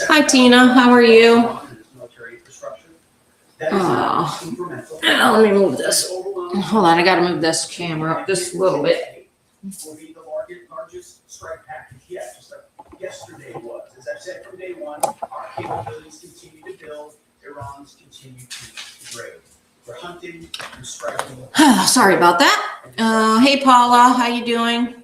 Hi, Tina. How are you? Let me move this. Hold on. I got to move this camera up just a little bit. Will be the largest strike package yet, just like yesterday was. As I've said from day one, our capabilities continue to build, Iran's continue to degrade. We're hunting and striking. Sorry about that. Hey, Paula. How you doing?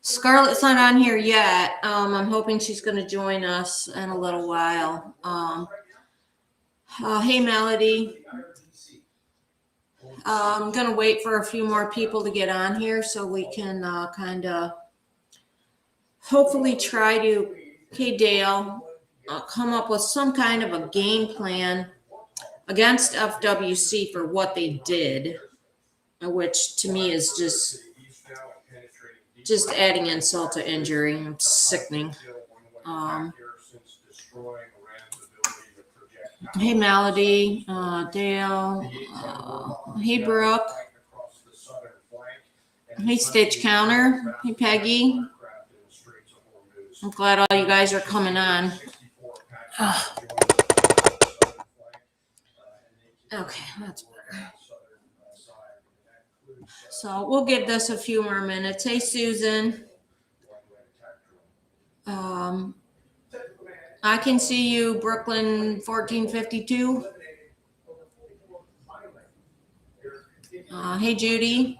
Scarlett's not on here yet. I'm hoping she's going to join us in a little while. Hey, Melody. I'm going to wait for a few more people to get on here so we can kind of hopefully try to, hey, Dale, come up with some kind of a game plan against FWC for what they did, which to me is just adding insult to injury. It's sickening. Hey, Melody, Dale, hey, Brooke, hey, Stitch Counter, hey, Peggy. I'm glad all you guys are coming on. Okay, that's better. So we'll give this a few more minutes. Hey, Susan. I can see you, Brooklyn 1452. Hey, Judy.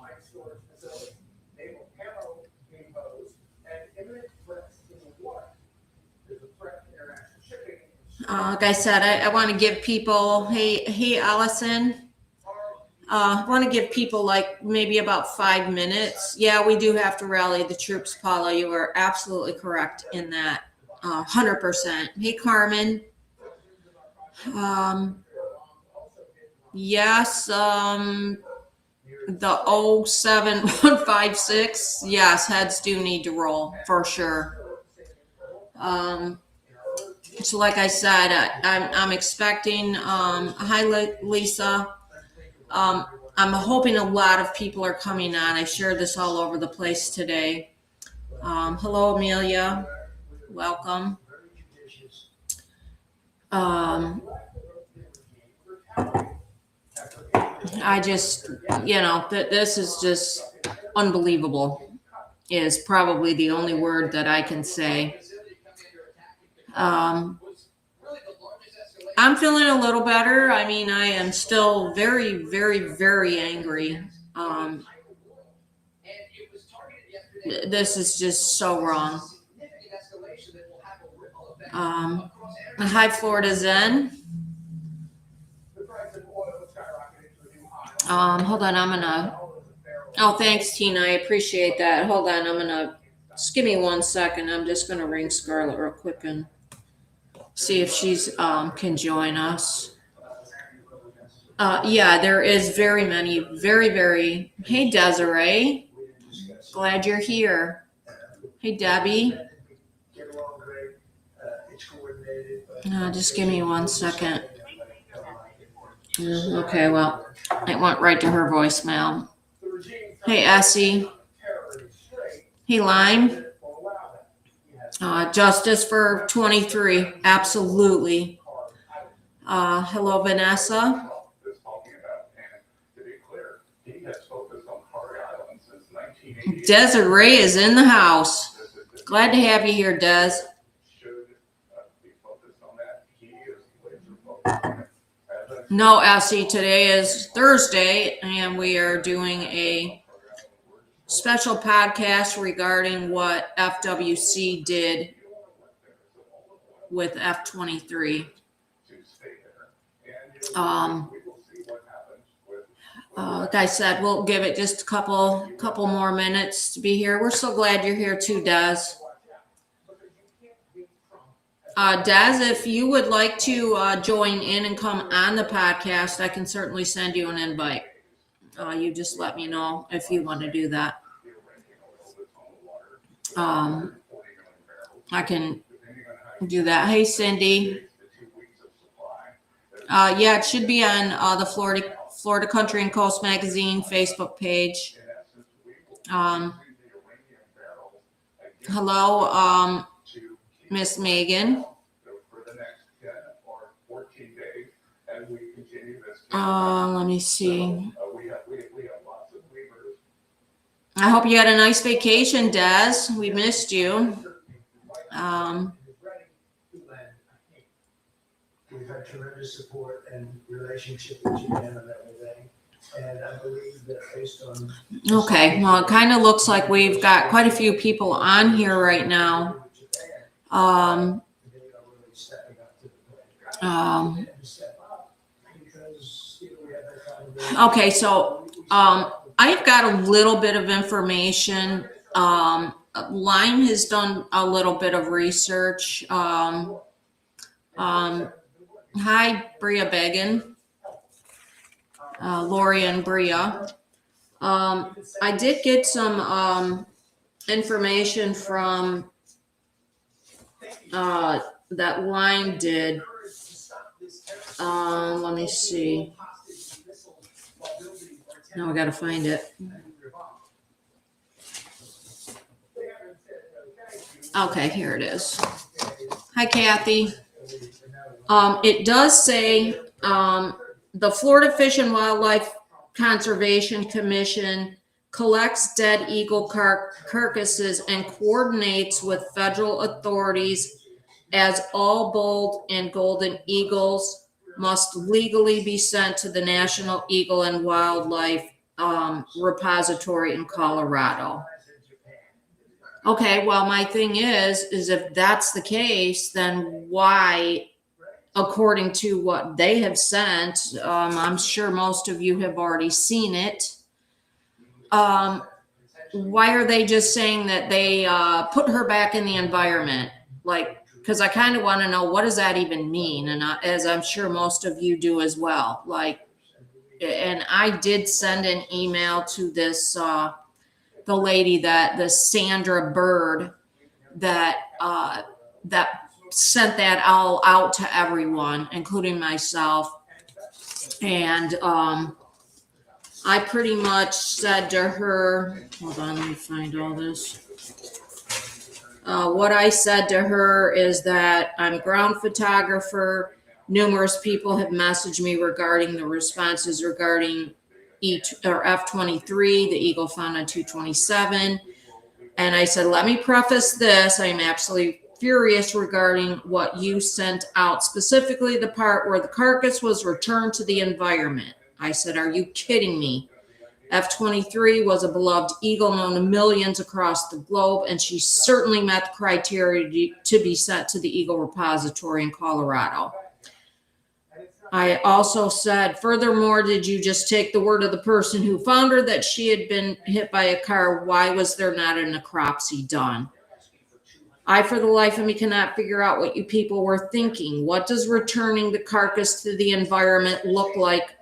Like I said, I want to give people, hey, Allison. I want to give people like maybe about 5 minutes. Yeah, we do have to rally the troops, Paula. You are absolutely correct in that. 100%. Hey, Carmen. Yes, the 07156. Yes, heads do need to roll for sure. So like I said, I'm expecting, hi, Lisa. I'm hoping a lot of people are coming on. I shared this all over the place today. Hello, Amelia. Welcome. I just, this is just unbelievable is probably the only word that I can say. I'm feeling a little better. I mean, I am still very, very, very angry. This is just so wrong. Hi, Florida Zen. Hold on, oh, thanks, Tina. I appreciate that. Hold on, just give me 1 second. I'm just gonna ring Scarlett real quick and see if she's, can join us. Yeah, there is very many, very, very, hey, Desiree. Glad you're here. Hey, Debbie. Just give me 1 second. Okay, well, it went right to her voicemail. Hey, Essie. Hey, Lime. Justice for 23. Absolutely. Hello, Vanessa. Desiree is in the house. Glad to have you here, Des. No, Essie, today is Thursday, and we are doing a special podcast regarding what FWC did with F-23. Like I said, we'll give it just a couple more minutes to be here. We're so glad you're here too, Des. Des, if you would like to join in and come on the podcast, I can certainly send you an invite. You just let me know if you want to do that. I can do that. Hey, Cindy. Yeah, it should be on the Florida Country and Coast Magazine Facebook page. Hello. Miss Megan. For the next 10 or 14 days, as we continue this. Let me see. We have lots of levers. I hope you had a nice vacation, Des. We missed you. We've had tremendous support and relationship with Japan and everything. And I believe that based on. Okay, well, it kind of looks like we've got quite a few people on here right now. Okay, so I've got a little bit of information. Line has done a little bit of research. Hi, Bria Began. Lori and Bria. I did get some information from that Line did. Let me see. Now I gotta find it. Okay, here it is. Hi, Kathy. It does say the Florida Fish and Wildlife Conservation Commission collects dead eagle carcasses and coordinates with federal authorities, as all bald and golden eagles must legally be sent to the National Eagle and Wildlife Repository in Colorado. Okay, well, my thing is if that's the case, then why, according to what they have sent, I'm sure most of you have already seen it. Why are they just saying that they put her back in the environment? Like, because I kind of want to know, what does that even mean? And as I'm sure most of you do as well. Like, and I did send an email to this the lady the Sandra Bird that sent that all out to everyone, including myself. And I pretty much said to her, hold on, let me find all this. What I said to her is that I'm a ground photographer. Numerous people have messaged me regarding the responses regarding F-23, the Eagle found on 227. And I said, let me preface this. I am absolutely furious regarding what you sent out, specifically the part where the carcass was returned to the environment. I said, are you kidding me? F-23 was a beloved eagle known to millions across the globe, and she certainly met the criteria to be sent to the Eagle Repository in Colorado. I also said, furthermore, did you just take the word of the person who found her that she had been hit by a car? Why was there not a necropsy done? I, for the life of me, cannot figure out what you people were thinking. What does returning the carcass to the environment look like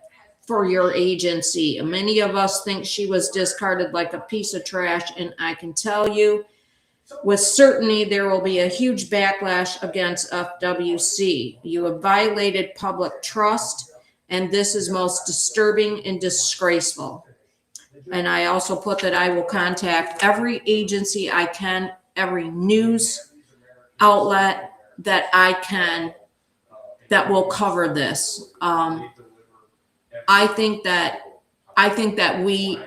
for your agency? Many of us think she was discarded like a piece of trash, and I can tell you with certainty there will be a huge backlash against FWC. You have violated public trust, and this is most disturbing and disgraceful. And I also put that I will contact every agency I can, every news outlet that I can, that will cover this. I think that we,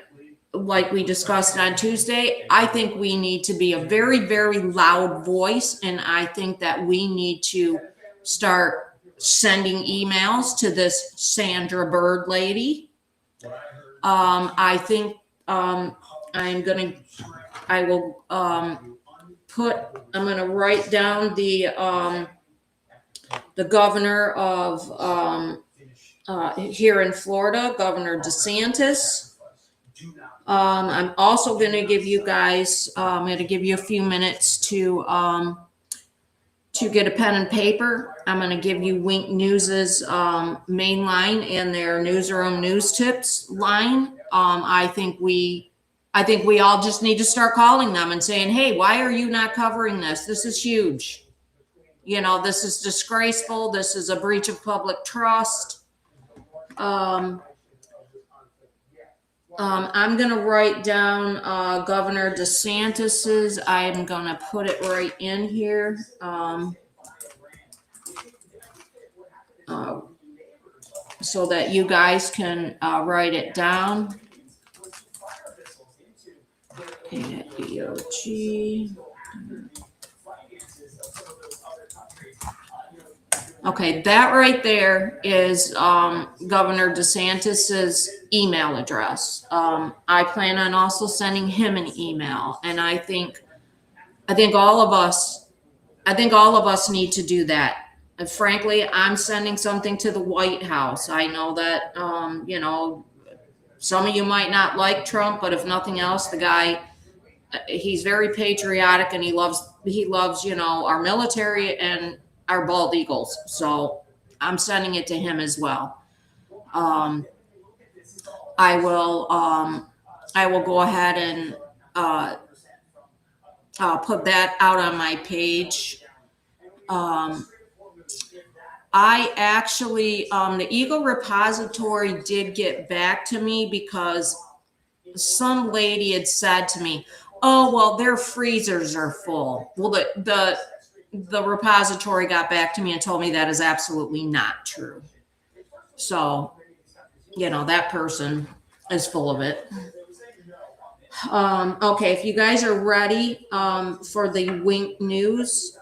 like we discussed on Tuesday, I think we need to be a very, very loud voice, and I think that we need to start sending emails to this Sandra Bird lady. I think I'm gonna write down the governor of here in Florida, Governor DeSantis. I'm also going to give you guys, I'm going to give you a few minutes to get a pen and paper. I'm going to give you Wink News's main line and their newsroom news tips line. I think we all just need to start calling them and saying, hey, why are you not covering this? This is huge. You know, this is disgraceful. This is a breach of public trust. I'm going to write down Governor DeSantis's. I'm going to put it right in here. So that you guys can write it down. EOG. Okay, that right there is Governor DeSantis's email address. I plan on also sending him an email, and I think all of us need to do that. And frankly, I'm sending something to the White House. I know that some of you might not like Trump, but if nothing else, the guy, he's very patriotic, and he loves our military and our bald eagles. So I'm sending it to him as well. I will go ahead and put that out on my page. I actually, the Eagle Repository did get back to me because some lady had said to me, "Oh, well, their freezers are full." Well, the repository got back to me and told me that is absolutely not true. So, that person is full of it. Okay, if you guys are ready for the Wink News,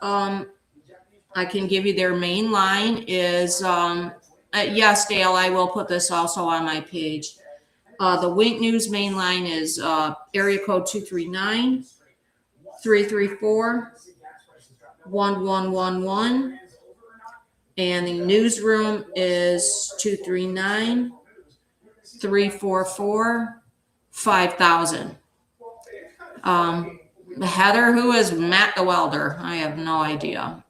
I can give you their main line is, yes, Dale, I will put this also on my page. The Wink News main line is area code 239-334-1111. And the newsroom is 239-344-5000. Heather, who is Matt the Welder? I have no idea.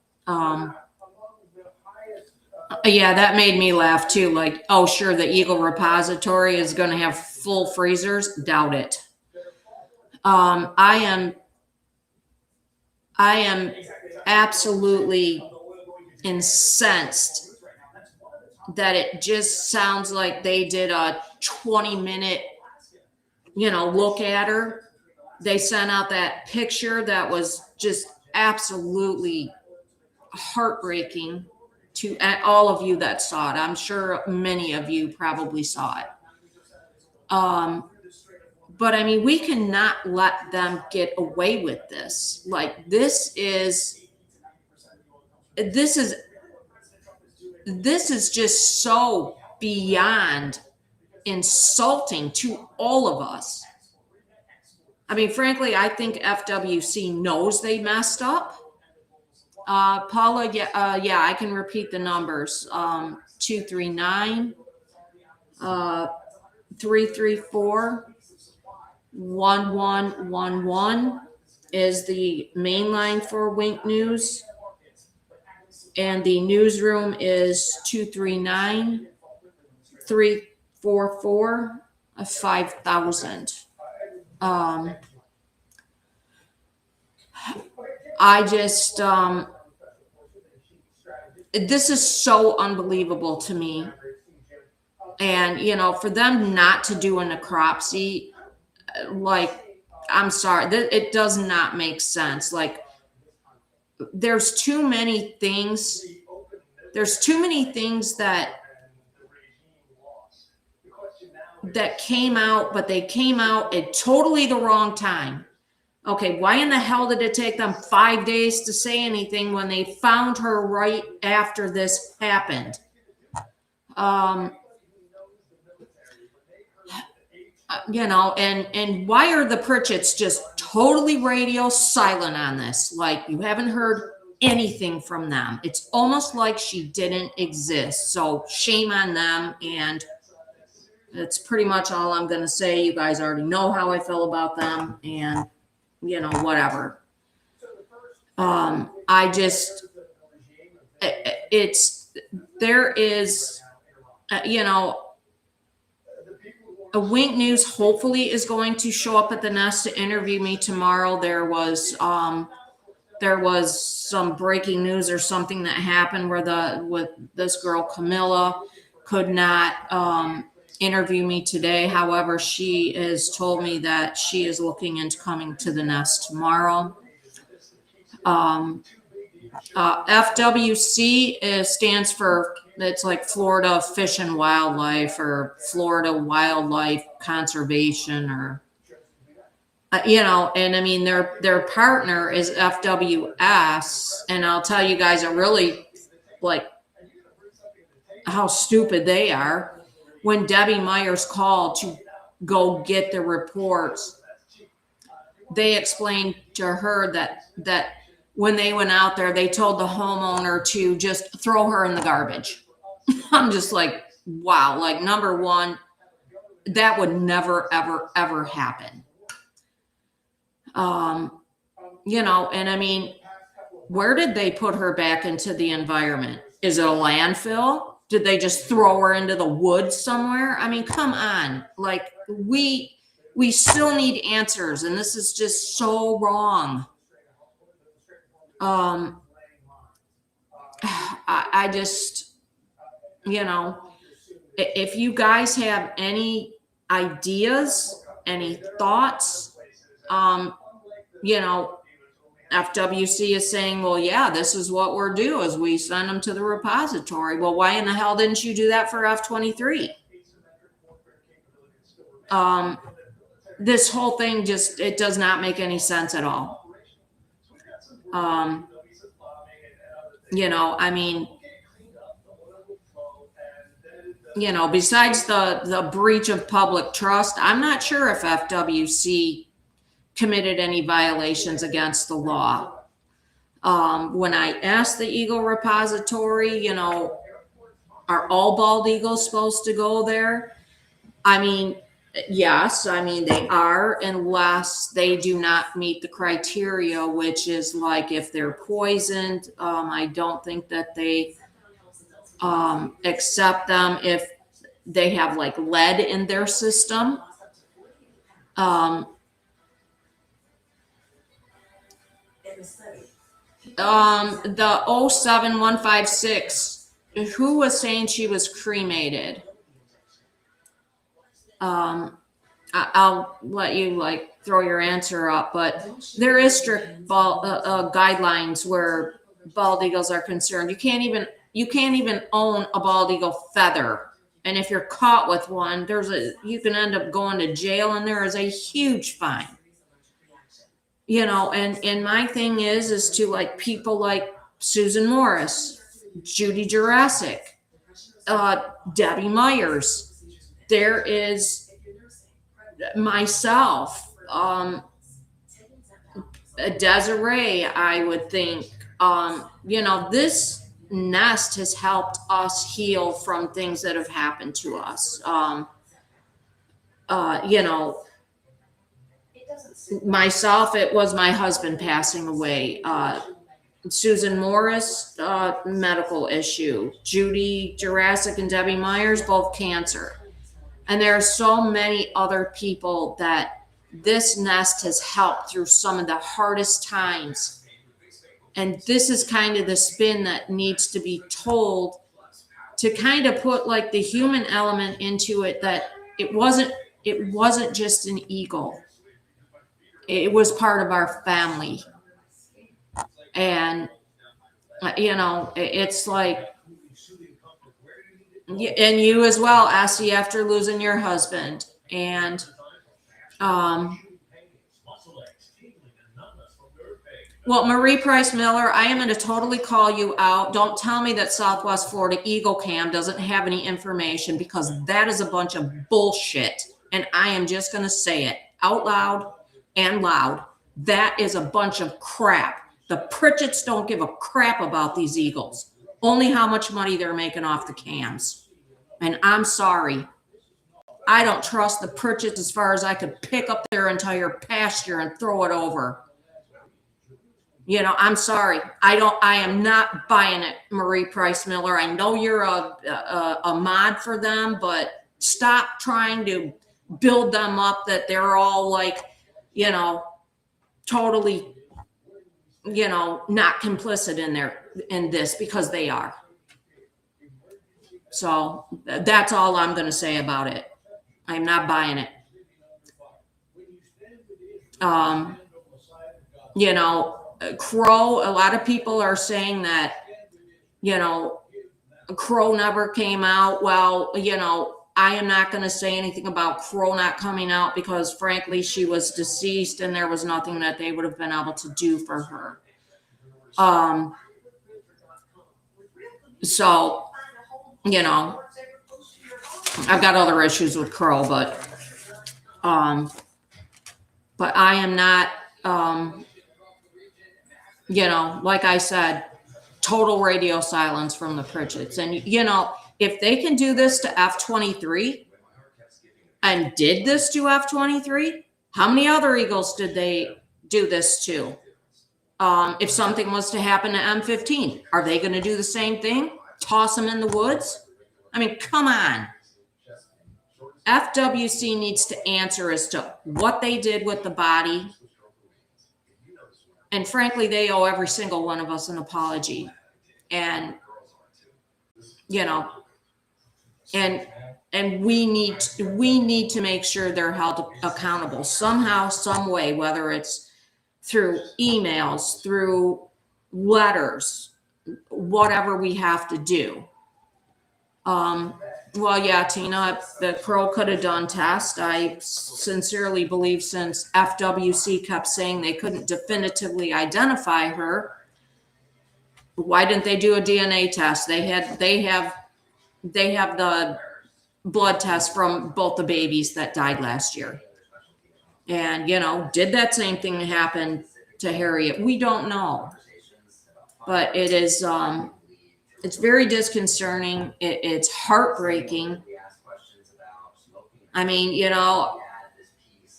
Yeah, that made me laugh too. Like, oh, sure, the Eagle Repository is going to have full freezers. Doubt it. I am absolutely incensed that it just sounds like they did a 20-minute, look at her. They sent out that picture that was just absolutely heartbreaking to all of you that saw it. I'm sure many of you probably saw it. But I mean, we cannot let them get away with this. Like, this is just so beyond insulting to all of us. I mean, frankly, I think FWC knows they messed up. Paula, yeah, I can repeat the numbers. 239-334-1111 is the main line for Wink News. And the newsroom is 239-344-5000. I just, this is so unbelievable to me. And, for them not to do a necropsy, like, I'm sorry, it does not make sense. Like, there's too many things that came out, but they came out at totally the wrong time. Okay, why in the hell did it take them 5 days to say anything when they found her right after this happened? And why are the Pritchetts just totally radio silent on this? Like, you haven't heard anything from them. It's almost like she didn't exist. So shame on them. And that's pretty much all I'm going to say. You guys already know how I feel about them, and whatever. There is, a Wink News hopefully is going to show up at the Nest to interview me tomorrow. There was some breaking news or something that happened with this girl Camilla could not interview me today. However, she has told me that she is looking into coming to the nest tomorrow. FWC stands for, it's like Florida Fish and Wildlife or Florida Wildlife Conservation, or and I mean their partner is FWS, and I'll tell you guys a really like how stupid they are. When Debbie Myers called to go get the reports, they explained to her that when they went out there, they told the homeowner to just throw her in the garbage. I'm just like, wow. Like, number one, that would never, ever, ever happen. And I mean, where did they put her back into the environment? Is it a landfill? Did they just throw her into the woods somewhere? I mean, come on. Like, we still need answers, and this is just so wrong. I just, if you guys have any ideas, any thoughts, FWC is saying, well, yeah, this is what we're doing, is we send them to the repository. Well, why in the hell didn't you do that for F23? This whole thing just, it does not make any sense at all. I mean, besides the breach of public trust, I'm not sure if FWC committed any violations against the law. When I asked the Eagle Repository, are all bald eagles supposed to go there? I mean, yes, I mean, they are, unless they do not meet the criteria, which is like if they're poisoned. I don't think that they accept them if they have like lead in their system. The 07156, who was saying she was cremated? I'll let you like throw your answer up, but there is strict guidelines where bald eagles are concerned. You can't even own a bald eagle feather, and if you're caught with one, you can end up going to jail, and there is a huge fine. And my thing is to like people like Susan Morris, Judy Jurassic, Debbie Myers. There is myself, Desiree, I would think. This nest has helped us heal from things that have happened to us. Myself, it was my husband passing away. Susan Morris, medical issue. Judy Jurassic and Debbie Myers, both cancer. And there are so many other people that this nest has helped through some of the hardest times. And this is kind of the spin that needs to be told, to kind of put like the human element into it, that it wasn't just an eagle. It was part of our family. And, it's like, and you as well, Essie, after losing your husband. And, well, Marie Price Miller, I am going to totally call you out. Don't tell me that Southwest Florida Eagle Cam doesn't have any information, because that is a bunch of bullshit. And I am just going to say it out loud and loud. That is a bunch of crap. The Pritchetts don't give a crap about these eagles, only how much money they're making off the cams. And I'm sorry, I don't trust the Pritchetts as far as I could pick up their entire pasture and throw it over. I'm sorry. I am not buying it, Marie Price Miller. I know you're a mod for them, but stop trying to build them up that they're all like, totally, not complicit in this, because they are. So that's all I'm going to say about it. I'm not buying it. You know, Crow, a lot of people are saying that, you know, Crow never came out. Well, you know, I am not going to say anything about Crow not coming out because frankly, she was deceased and there was nothing that they would have been able to do for her. So, you know, I've got other issues with Crow, but I am not, you know, like I said, total radio silence from the Pritchett's. And, you know, if they can do this to F-23 and did this to F-23, how many other Eagles did they do this to? If something was to happen to M15, are they going to do the same thing? Toss them in the woods? I mean, come on. FWC needs to answer as to what they did with the body. And frankly, they owe every single one of us an apology. And, you know, and we need to make sure they're held accountable somehow, some way, whether it's through emails, through letters, whatever we have to do. Well, yeah, Tina, the Crow could have done tests. I sincerely believe since FWC kept saying they couldn't definitively identify her, why didn't they do a DNA test? They have the blood test from both the babies that died last year. And, you know, did that same thing happen to Harriet? We don't know. But it is, it's very disconcerting. It's heartbreaking. I mean, you know,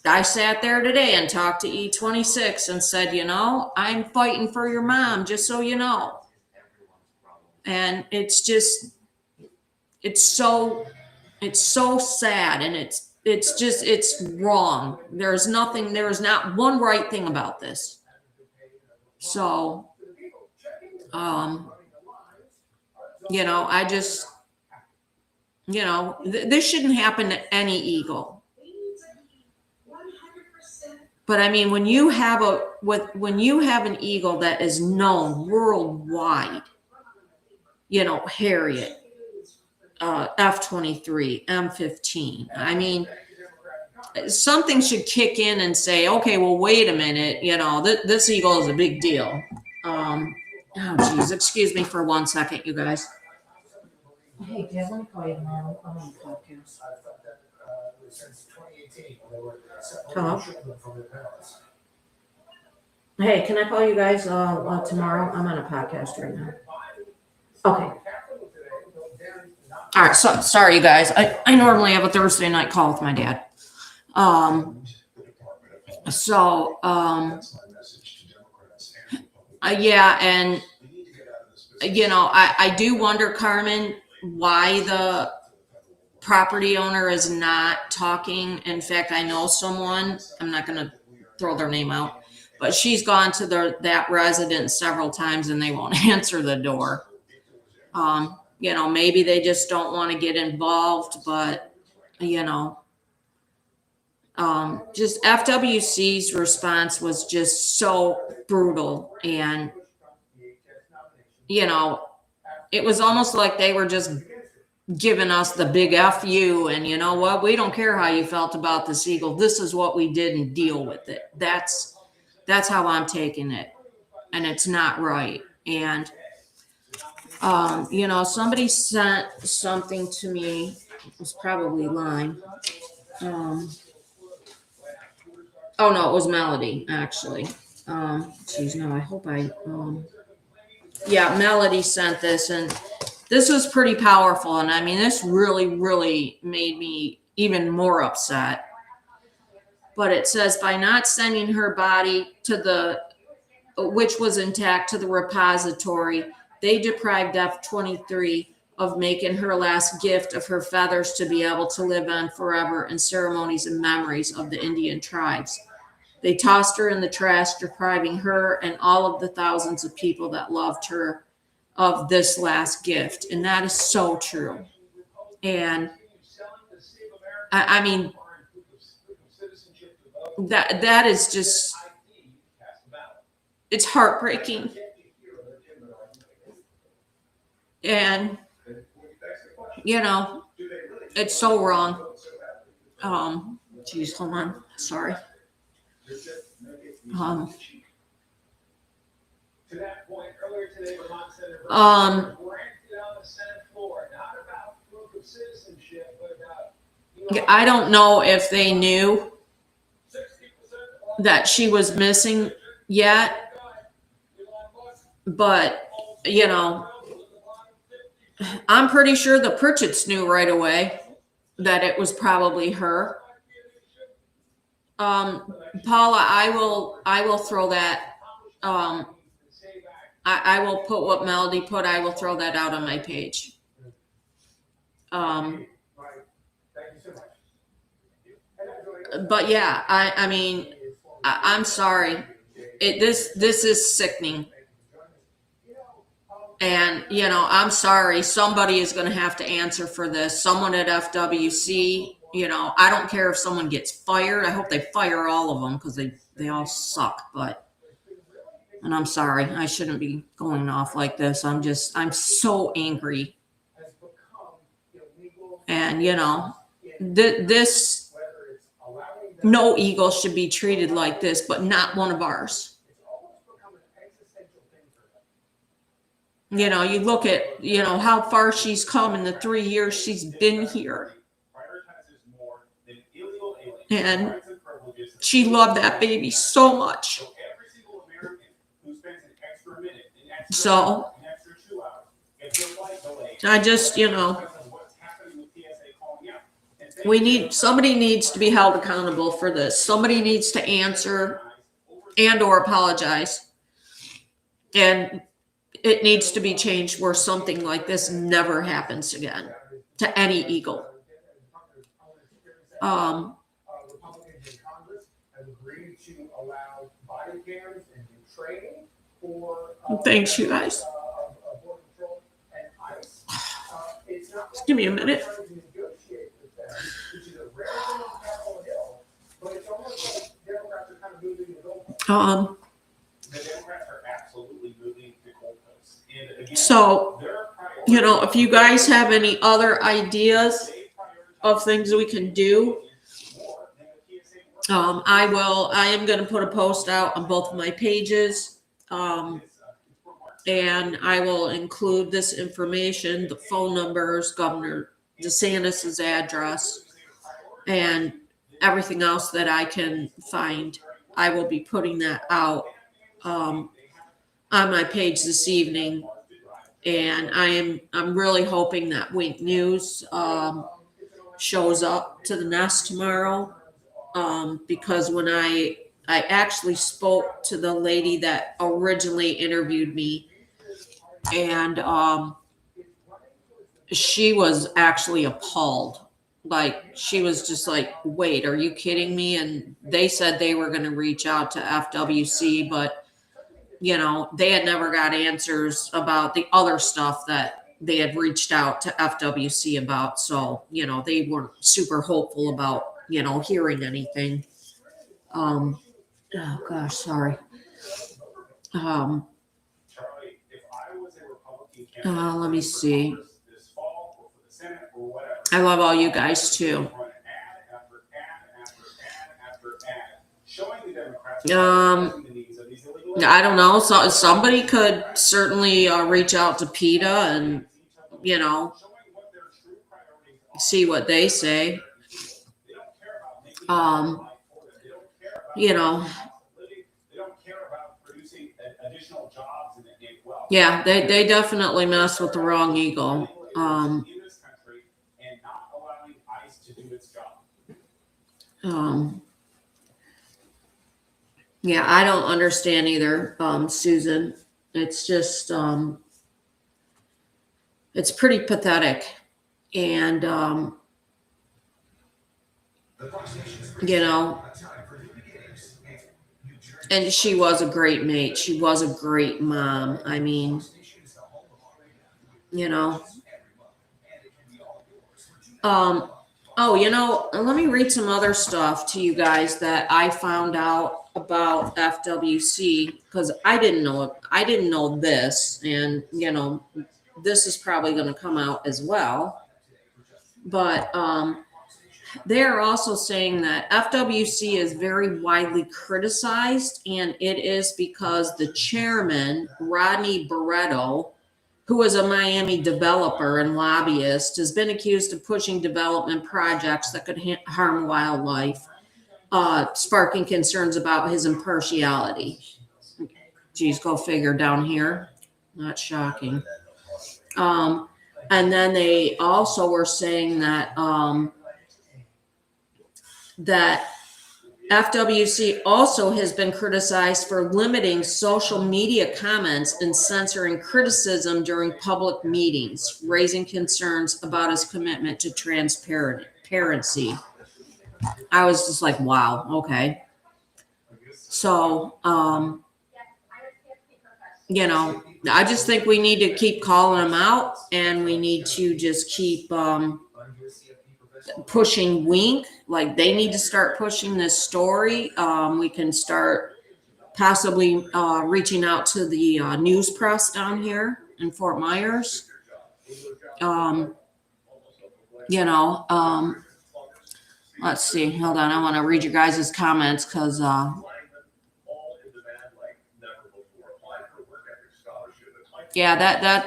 I sat there today and talked to E26 and said, you know, I'm fighting for your mom, just so you know. And it's just, it's so sad, and it's wrong. There is not one right thing about this. So, you know, I just, you know, this shouldn't happen to any Eagle. But I mean, when you have an Eagle that is known worldwide, you know, Harriet, F-23, M15. I mean, something should kick in and say, okay, well, wait a minute, you know, this Eagle is a big deal. Oh, geez, excuse me for 1 second, you guys. Hey, Dad, let me call you tomorrow. I'm on the podcast. Hello? Hey, can I call you guys tomorrow? I'm on a podcast right now. Okay. All right, so sorry, you guys. I normally have a Thursday night call with my dad. Yeah, and you know, I do wonder, Carmen, why the property owner is not talking. In fact, I know someone, I'm not going to throw their name out, but she's gone to that residence several times and they won't answer the door. You know, maybe they just don't want to get involved, but, you know, just FWC's response was just so brutal. And, you know, it was almost like they were just giving us the big F you. And you know what? We don't care how you felt about this Eagle. This is what we did and deal with it. That's how I'm taking it. And it's not right. And, you know, somebody sent something to me. It was probably Line. Oh no, it was Melody, actually. Geez, no, I hope yeah, Melody sent this, and this was pretty powerful. And I mean, this really, really made me even more upset. But it says, by not sending her body which was intact, to the repository, they deprived F-23 of making her last gift of her feathers to be able to live on forever in ceremonies and memories of the Indian tribes. They tossed her in the trash, depriving her and all of the thousands of people that loved her of this last gift. And that is so true. And I mean, that is just, it's heartbreaking. And, you know, it's so wrong. Geez, hold on. Sorry. I don't know if they knew that she was missing yet, but, you know, I'm pretty sure the Pritchetts knew right away that it was probably her. Paula, I will throw that. I will put what Melody put. I will throw that out on my page. But yeah, I mean, I'm sorry. This is sickening. And, you know, I'm sorry. Somebody is going to have to answer for this. Someone at FWC, you know, I don't care if someone gets fired. I hope they fire all of them because they all suck. And I'm sorry. I shouldn't be going off like this. I'm so angry. And, you know, this, no Eagle should be treated like this, but not one of ours. You know, you look at, you know, how far she's come in the 3 years she's been here. And she loved that baby so much. So, I just, you know, somebody needs to be held accountable for this. Somebody needs to answer and or apologize. And it needs to be changed where something like this never happens again to any Eagle. Thanks, you guys. Just give me a minute. So, you know, if you guys have any other ideas of things we can do, I am going to put a post out on both of my pages. And I will include this information, the phone numbers, Governor DeSantis' address, and everything else that I can find. I will be putting that out on my page this evening. And I'm really hoping that Wink News shows up to the nest tomorrow. Because when I actually spoke to the lady that originally interviewed me, and she was actually appalled. Like, she was just like, wait, are you kidding me? And they said they were going to reach out to FWC, but, you know, they had never got answers about the other stuff that they had reached out to FWC about. So, you know, they weren't super hopeful about, you know, hearing anything. Oh gosh, sorry. Let me see. I love all you guys too. I don't know. So somebody could certainly reach out to PETA and, you know, see what they say. You know, yeah, they definitely mess with the wrong Eagle. Yeah, I don't understand either, Susan. It's just, it's pretty pathetic. And, you know, and she was a great mate. She was a great mom. I mean, you know, Oh, let me read some other stuff to you guys that I found out about FWC because I didn't know it. I didn't know this, and this is probably going to come out as well. But they are also saying that FWC is very widely criticized, and it is because the chairman, Rodney Barretto, who is a Miami developer and lobbyist, has been accused of pushing development projects that could harm wildlife, sparking concerns about his impartiality. Geez, go figure down here. Not shocking. And then they also were saying that that FWC also has been criticized for limiting social media comments and censoring criticism during public meetings, raising concerns about his commitment to transparency. I was just like, wow, okay. So, I just think we need to keep calling them out, and we need to just keep pushing Wink. Like, they need to start pushing this story. We can start possibly reaching out to the news press down here in Fort Myers. Let's see. Hold on. I want to read you guys' comments because yeah,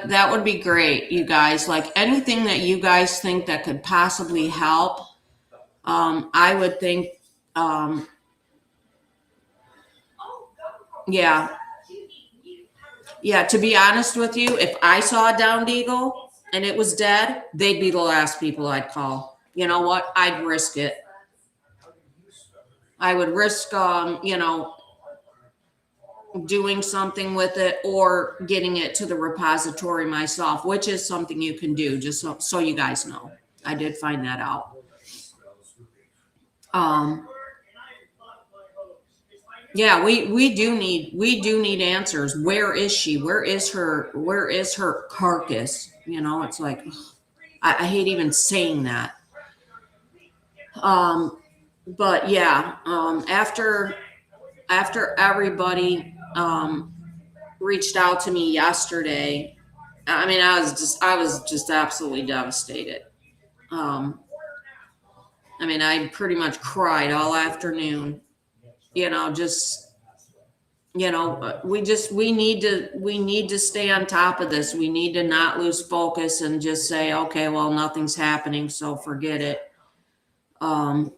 that would be great, you guys. Like, anything that you guys think that could possibly help, I would think, yeah, to be honest with you, if I saw a downed eagle and it was dead, they'd be the last people I'd call. You know what? I'd risk it. I would risk, doing something with it or getting it to the repository myself, which is something you can do, just so you guys know. I did find that out. Yeah, we do need answers. Where is she? Where is her carcass? It's like, I hate even saying that. But yeah, after everybody reached out to me yesterday, I mean, I was just absolutely devastated. I mean, I pretty much cried all afternoon. We need to stay on top of this. We need to not lose focus and just say, okay, well, nothing's happening, so forget it. The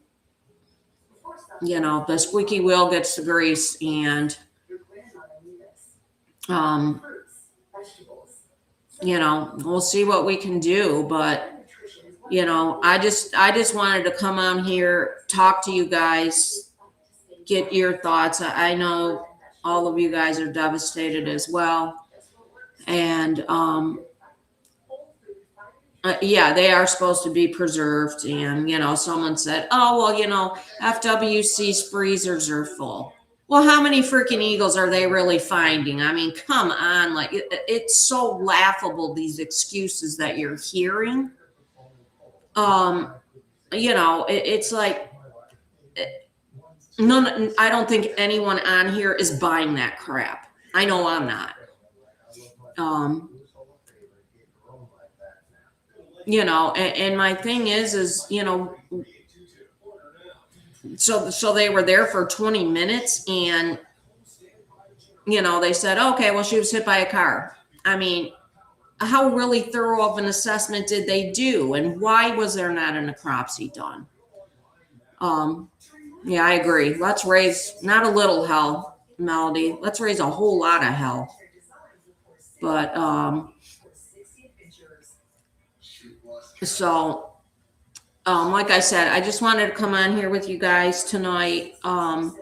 squeaky wheel gets the grease, and we'll see what we can do. But I just wanted to come on here, talk to you guys, get your thoughts. I know all of you guys are devastated as well, and yeah, they are supposed to be preserved. And someone said, oh well, FWC's freezers are full. Well, how many freaking eagles are they really finding? I mean, come on. Like, it's so laughable, these excuses that you're hearing. It's like, I don't think anyone on here is buying that crap. I know I'm not. And my thing is, so they were there for 20 minutes and, they said, okay, well, she was hit by a car. I mean, how really thorough of an assessment did they do? And why was there not a necropsy done? Yeah, I agree. Let's raise not a little hell, Melody. Let's raise a whole lot of hell. But, so, like I said, I just wanted to come on here with you guys tonight. I'll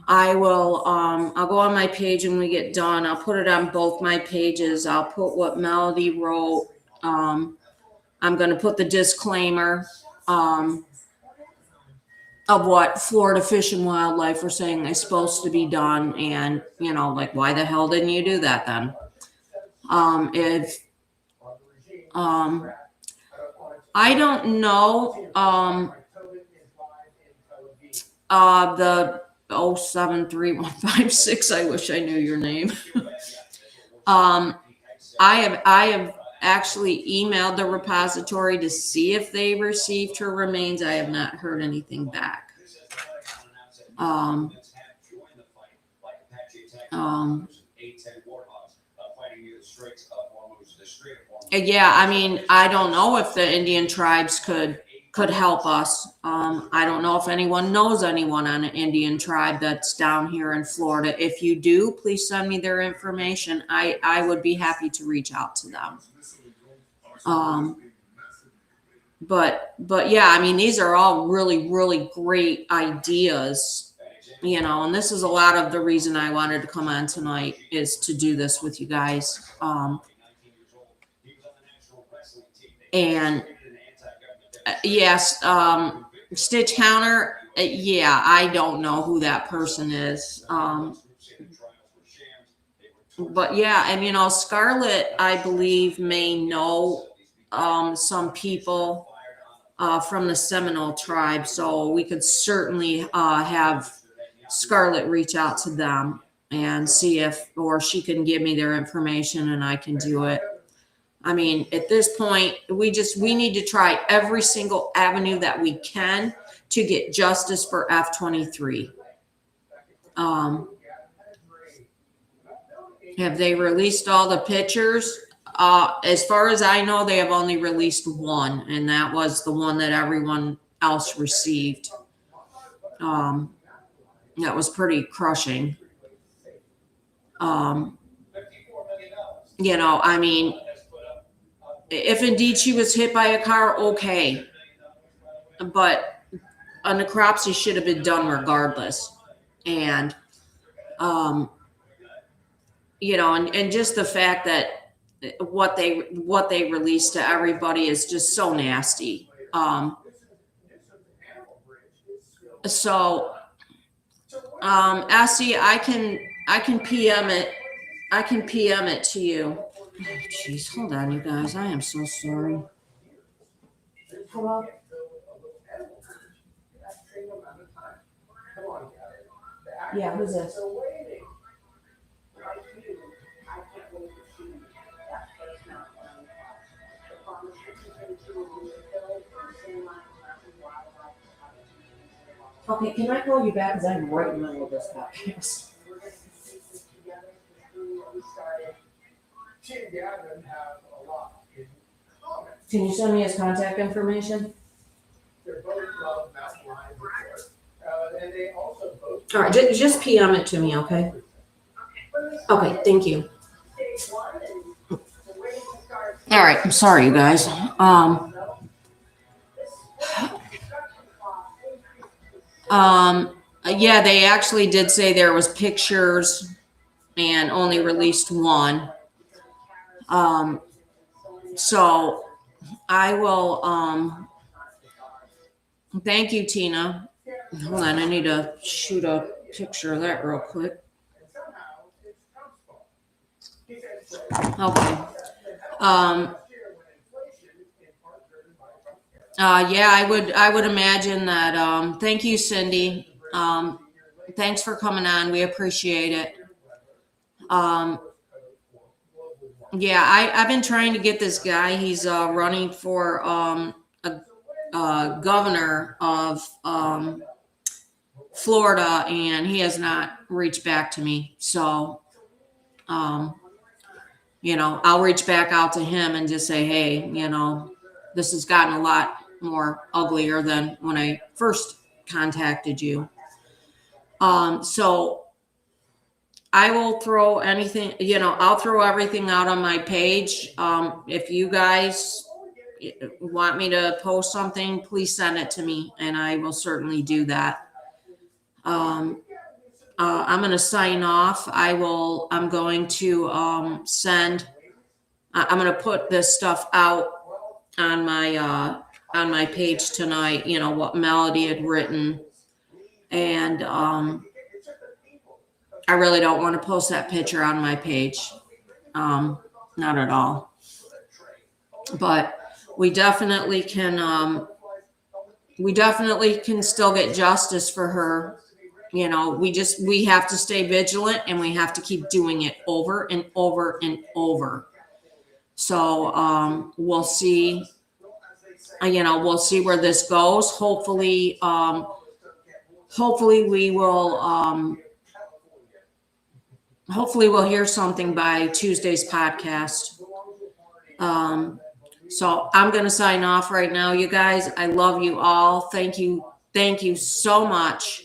go on my page when we get done. I'll put it on both my pages. I'll put what Melody wrote. I'm going to put the disclaimer, of what Florida Fish and Wildlife are saying is supposed to be done. And, like, why the hell didn't you do that then? I don't know. The 073156. I wish I knew your name. I have actually emailed the repository to see if they received her remains. I have not heard anything back. Yeah, I mean, I don't know if the Indian tribes could help us. I don't know if anyone knows anyone on an Indian tribe that's down here in Florida. If you do, please send me their information. I would be happy to reach out to them. But yeah, I mean, these are all really, really great ideas, you know, and this is a lot of the reason I wanted to come on tonight is to do this with you guys. And yes, Stitch Counter. Yeah, I don't know who that person is. But yeah, and you know, Scarlett, I believe, may know some people from the Seminole tribe, so we could certainly have Scarlett reach out to them and see if, or she can give me their information and I can do it. I mean, at this point, we need to try every single avenue that we can to get justice for F-23. Have they released all the pictures? As far as I know, they have only released one, and that was the one that everyone else received. That was pretty crushing. You know, I mean, if indeed she was hit by a car, okay. But a necropsy should have been done regardless. And, you know, and just the fact that what they released to everybody is just so nasty. Essie, I can PM it. I can PM it to you. Jeez, hold on, you guys. I am so sorry. Hello? Yeah, who's this? Okay, can I call you back? Because I'm right in the middle of this podcast. Can you send me his contact information? All right, just PM it to me, okay? Okay, thank you. All right, I'm sorry, you guys. Yeah, they actually did say there was pictures and only released one. So I will, thank you, Tina. Hold on, I need to shoot a picture of that real quick. Okay. Yeah, I would imagine that. Thank you, Cindy. Thanks for coming on. We appreciate it. Yeah, I've been trying to get this guy. He's running for a governor of Florida, and he has not reached back to me. So, you know, I'll reach back out to him and just say, hey, you know, this has gotten a lot more uglier than when I first contacted you. So I will throw anything, you know, I'll throw everything out on my page. If you guys want me to post something, please send it to me and I will certainly do that. I'm going to sign off. I'm going to I'm going to put this stuff out on my page tonight, you know, what Melody had written. And I really don't want to post that picture on my page. Not at all. But we definitely can still get justice for her. You know, we have to stay vigilant, and we have to keep doing it over and over and over. So we'll see. We'll see where this goes. Hopefully we will. Hopefully we'll hear something by Tuesday's podcast. So I'm going to sign off right now, you guys. I love you all. Thank you. Thank you so much.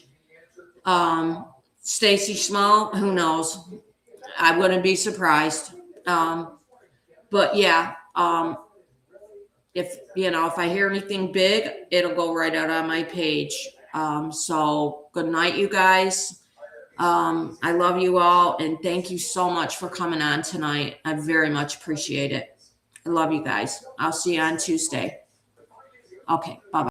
Stacy Small, who knows? I wouldn't be surprised. But yeah, if I hear anything big, it'll go right out on my page. So good night, you guys. I love you all, and thank you so much for coming on tonight. I very much appreciate it. I love you guys. I'll see you on Tuesday. Okay, bye-bye.